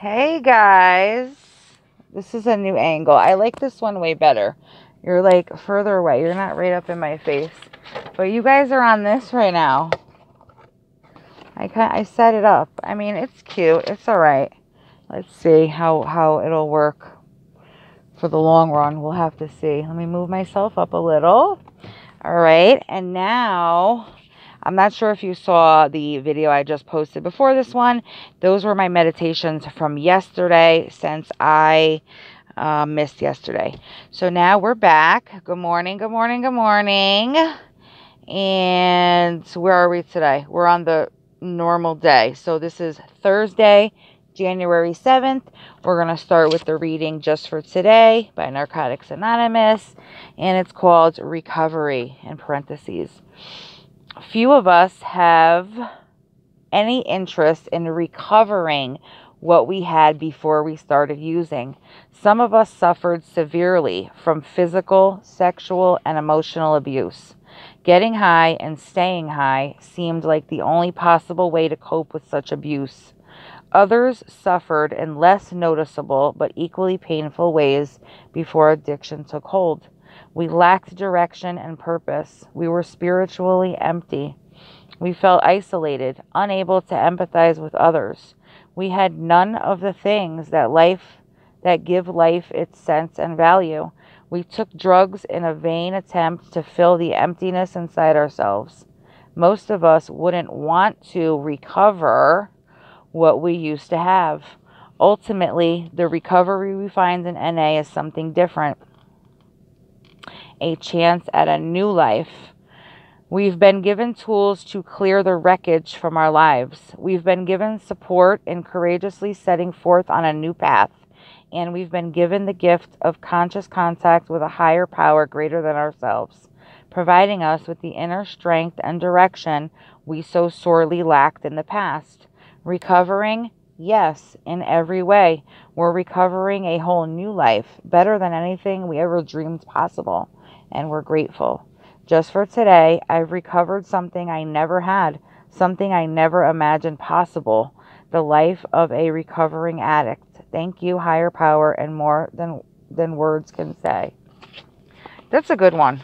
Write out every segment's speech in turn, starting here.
Hey guys, this is a new angle. I like this one way better. You're like further away. You're not right up in my face. But you guys are on this right now. I set it up. I mean, it's cute. It's all right. Let's see how it'll work for the long run. We'll have to see. Let me move myself up a little. All right. And now, I'm not sure if you saw the video I just posted before this one. Those were my meditations from yesterday since I missed yesterday. So now we're back. Good morning, good morning, good morning. And where are we today? We're on the normal day. So this is Thursday, January 7th. We're going to start with the reading just for today by Narcotics Anonymous. And it's called Recovery, in parentheses. Few of us have any interest in recovering what we had before we started using. Some of us suffered severely from physical, sexual, and emotional abuse. Getting high and staying high seemed like the only possible way to cope with such abuse. Others suffered in less noticeable but equally painful ways before addiction took hold. We lacked direction and purpose. We were spiritually empty. We felt isolated, unable to empathize with others. We had none of the things that give life its sense and value. We took drugs in a vain attempt to fill the emptiness inside ourselves. Most of us wouldn't want to recover what we used to have. Ultimately, the recovery we find in NA is something different. A chance at a new life. We've been given tools to clear the wreckage from our lives. We've been given support in courageously setting forth on a new path. And we've been given the gift of conscious contact with a higher power greater than ourselves, providing us with the inner strength and direction we so sorely lacked in the past. Recovering? Yes, in every way. We're recovering a whole new life, better than anything we ever dreamed possible. And we're grateful. Just for today, I've recovered something I never had, something I never imagined possible, the life of a recovering addict. Thank you, higher power, and more than words can say. That's a good one.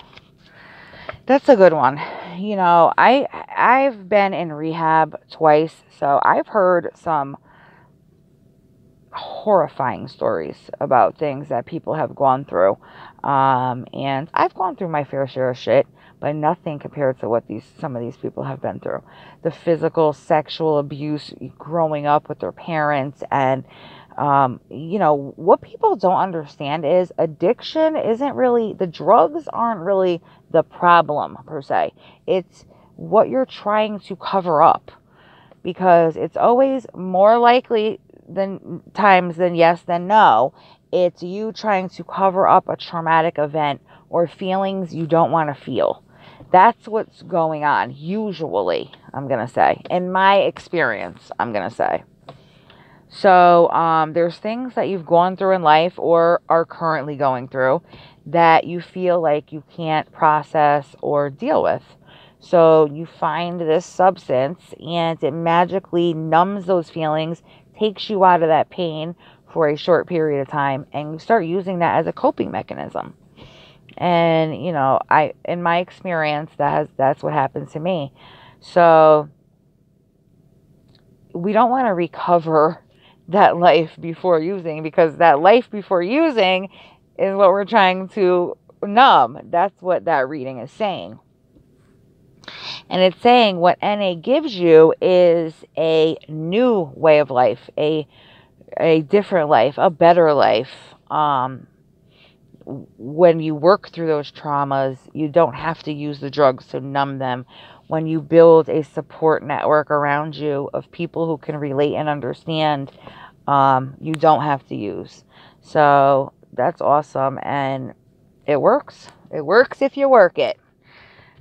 That's a good one. You know, I've been in rehab twice, so I've heard some horrifying stories about things that people have gone through. And I've gone through my fair share of shit, but nothing compared to what some of these people have been through. The physical, sexual abuse growing up with their parents, and you know, what people don't understand is addiction isn't really, the drugs aren't really the problem per se. It's what you're trying to cover up, because it's always more likely than yes than no. It's you trying to cover up a traumatic event or feelings you don't want to feel. That's what's going on, usually, I'm going to say. In my experience, I'm going to say. So there's things that you've gone through in life or are currently going through that you feel like you can't process or deal with. So you find this substance and it magically numbs those feelings, takes you out of that pain for a short period of time, and you start using that as a coping mechanism. And, you know, in my experience, that's what happened to me. So we don't want to recover that life before using, because that life before using is what we're trying to numb. That's what that reading is saying. And it's saying what NA gives you is a new way of life, a different life, a better life. When you work through those traumas, you don't have to use the drugs to numb them. When you build a support network around you of people who can relate and understand, you don't have to use. So that's awesome. And it works. It works if you work it.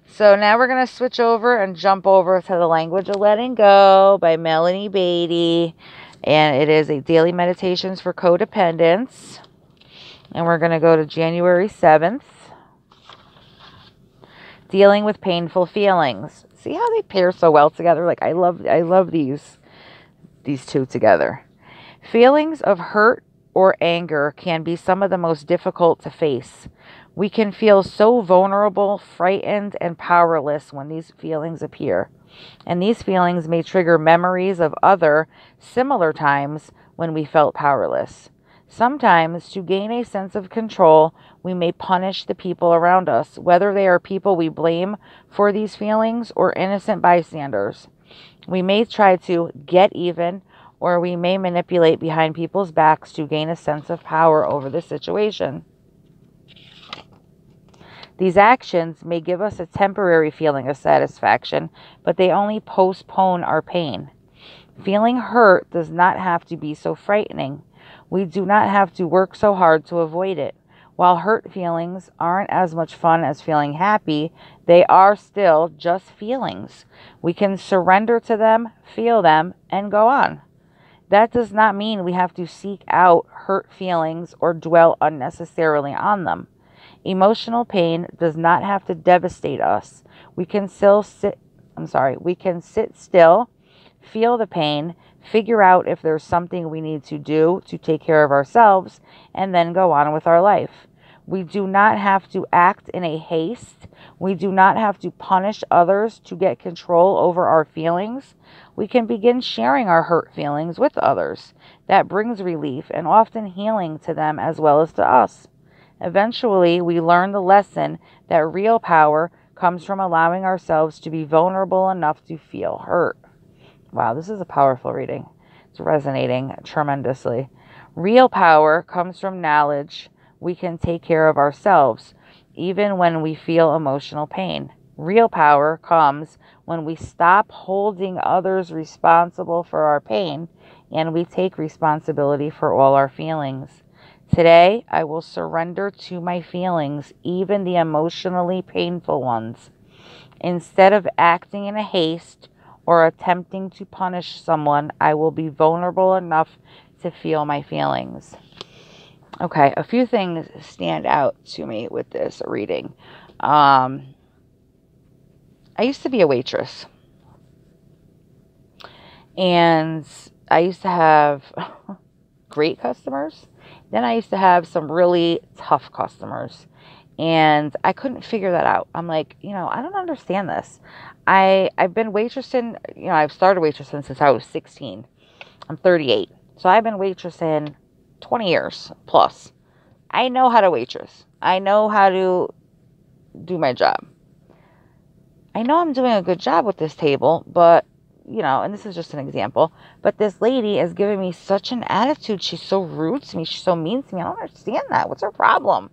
So now we're going to switch over and jump over to The Language of Letting Go by Melanie Beattie. And it is a daily meditations for codependence. And we're going to go to January 7th. Dealing with painful feelings. See how they pair so well together? Like, I love these two together. Feelings of hurt or anger can be some of the most difficult to face. We can feel so vulnerable, frightened, and powerless when these feelings appear. And these feelings may trigger memories of other similar times when we felt powerless. Sometimes, to gain a sense of control, we may punish the people around us, whether they are people we blame for these feelings or innocent bystanders. We may try to get even, or we may manipulate behind people's backs to gain a sense of power over the situation. These actions may give us a temporary feeling of satisfaction, but they only postpone our pain. Feeling hurt does not have to be so frightening. We do not have to work so hard to avoid it. While hurt feelings aren't as much fun as feeling happy, they are still just feelings. We can surrender to them, feel them, and go on. That does not mean we have to seek out hurt feelings or dwell unnecessarily on them. Emotional pain does not have to devastate us. We can sit still, feel the pain, figure out if there's something we need to do to take care of ourselves, and then go on with our life. We do not have to act in a haste. We do not have to punish others to get control over our feelings. We can begin sharing our hurt feelings with others. That brings relief and often healing to them as well as to us. Eventually, we learn the lesson that real power comes from allowing ourselves to be vulnerable enough to feel hurt. Wow, this is a powerful reading. It's resonating tremendously. Real power comes from knowledge we can take care of ourselves, even when we feel emotional pain. Real power comes when we stop holding others responsible for our pain and we take responsibility for all our feelings. Today, I will surrender to my feelings, even the emotionally painful ones. Instead of acting in a haste or attempting to punish someone, I will be vulnerable enough to feel my feelings. Okay, a few things stand out to me with this reading. I used to be a waitress. And I used to have great customers. Then I used to have some really tough customers. And I couldn't figure that out. I'm like, I don't understand this. I've been waitressing, I've started waitressing since I was 16. I'm 38. So I've been waitressing 20 years plus. I know how to waitress. I know how to do my job. I know I'm doing a good job with this table, but, and this is just an example, but this lady is giving me such an attitude. She's so rude to me. She's so mean to me. I don't understand that. What's her problem?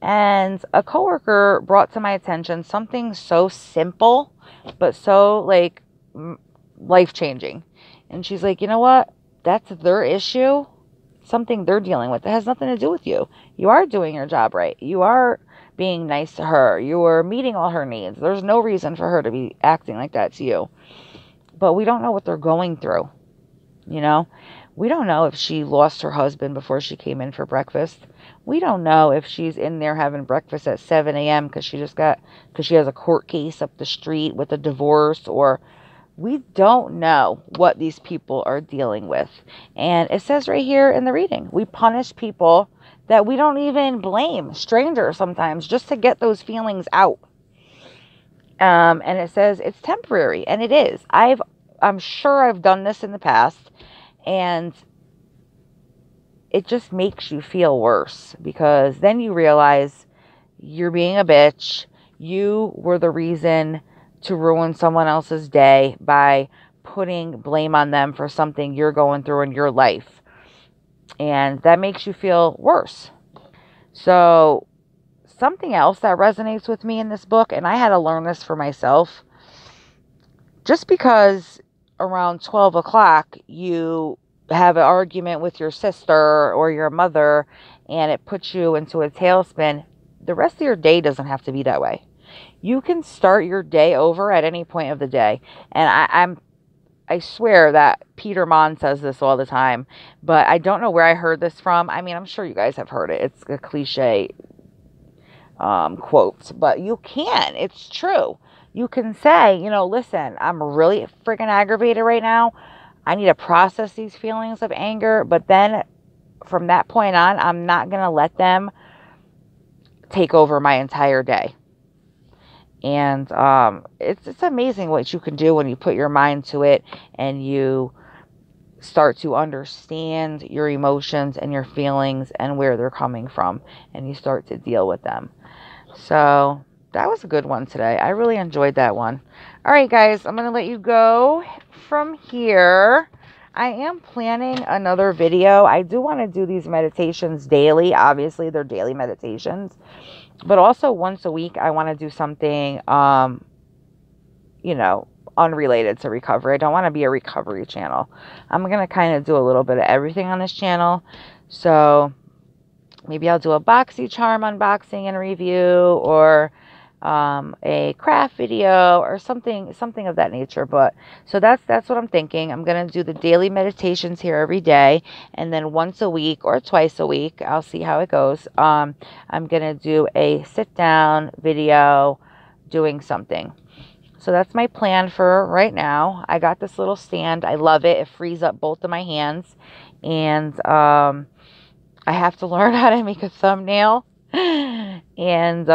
And a coworker brought to my attention something so simple, but so life-changing. And she's like, you know what? That's their issue. Something they're dealing with. It has nothing to do with you. You are doing your job right. You are being nice to her. You are meeting all her needs. There's no reason for her to be acting like that to you. But we don't know what they're going through. We don't know if she lost her husband before she came in for breakfast. We don't know if she's in there having breakfast at 7 a.m. because she has a court case up the street with a divorce, or we don't know what these people are dealing with. And it says right here in the reading, we punish people that we don't even blame, strangers sometimes, just to get those feelings out. And it says it's temporary, and it is. I'm sure I've done this in the past, and it just makes you feel worse, because then you realize you're being a bitch. You were the reason to ruin someone else's day by putting blame on them for something you're going through in your life. And that makes you feel worse. So something else that resonates with me in this book, and I had to learn this for myself, just because around 12 o'clock you have an argument with your sister or your mother and it puts you into a tailspin, the rest of your day doesn't have to be that way. You can start your day over at any point of the day. And I swear that Peter Mon says this all the time, but I don't know where I heard this from. I mean, I'm sure you guys have heard it. It's a cliche quote, but you can. It's true. You can say, listen, I'm really freaking aggravated right now. I need to process these feelings of anger, but then from that point on, I'm not going to let them take over my entire day. And it's amazing what you can do when you put your mind to it and you start to understand your emotions and your feelings and where they're coming from, and you start to deal with them. So that was a good one today. I really enjoyed that one. All right, guys, I'm going to let you go from here. I am planning another video. I do want to do these meditations daily. Obviously, they're daily meditations. But also once a week, I want to do something, unrelated to recovery. I don't want to be a recovery channel. I'm going to kind of do a little bit of everything on this channel. So maybe I'll do a BoxyCharm unboxing and review, or a craft video, or something of that nature. But so that's what I'm thinking. I'm going to do the daily meditations here every day, and then once a week or twice a week, I'll see how it goes. I'm going to do a sit down video doing something. So that's my plan for right now. I got this little stand. I love it. It frees up both of my hands. And I have to learn how to make a thumbnail. And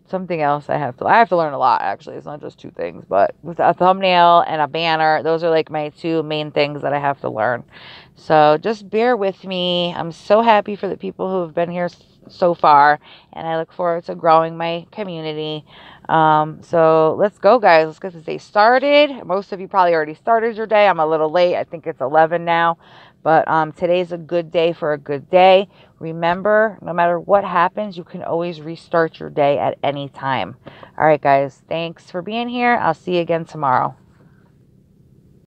something else I have to learn a lot, actually. It's not just two things. But with a thumbnail and a banner, those are like my two main things that I have to learn. So just bear with me. I'm so happy for the people who have been here so far. And I look forward to growing my community. So let's go, guys. Let's get this day started. Most of you probably already started your day. I'm a little late. I think it's 11 now. But today's a good day for a good day. Remember, no matter what happens, you can always restart your day at any time. All right, guys. Thanks for being here. I'll see you again tomorrow.